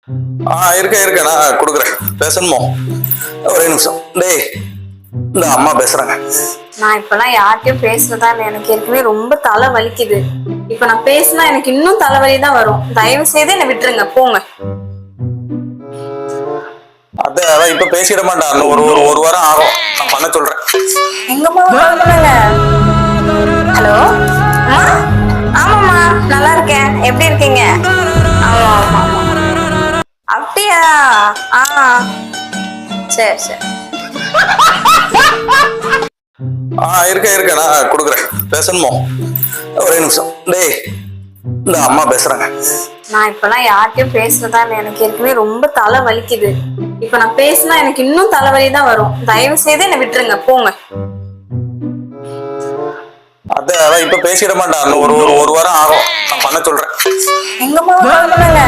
இருக்க நான் கொடுக்குறேன். பேசணுமோ? ஒரே நிமிஷம். டேய், இந்த அம்மா பேசுறாங்க. நான் இப்பெல்லாம் யார்கிட்டயும் பேசுறதா இல்லை. எனக்கு ஏற்கனவே ரொம்ப தலை வலிக்குது. இப்ப நான் பேசினா எனக்கு இன்னும் தலைவலி தான் வரும். தயவு செய்து என்னை விட்டுருங்க, போங்க. அதான் இப்ப பேசிட மாட்டான். இன்னும் ஒரு வாரம் ஆகும். நான் பண்ண சொல்றேன். எங்க பண்ணுங்க. ஹலோ அம்மா. ஆமாம்மா, நல்லா இருக்கேன். எப்படி இருக்கீங்க? ஆமா ஆமா அப்படியா? சரி சரி. இருக்க நான் கொடுக்குறேன். பேசணுமோ? ஒரே நிமிஷம். டேய், இந்த அம்மா பேசுறாங்க. நான் இப்பெல்லாம் யார்கிட்டயும் பேசுறதா இல்லை. எனக்கு ஏற்கனவே ரொம்ப தலை வலிக்குது. இப்ப நான் பேசினா எனக்கு இன்னும் தலைவலி தான் வரும். தயவு செய்து என்னை விட்டுருங்க, போங்க. அதான் இப்ப பேசிட மாட்டான். இன்னும் ஒரு வாரம் ஆகும். நான் பண்ண சொல்றேன். எங்க பண்ணுங்க.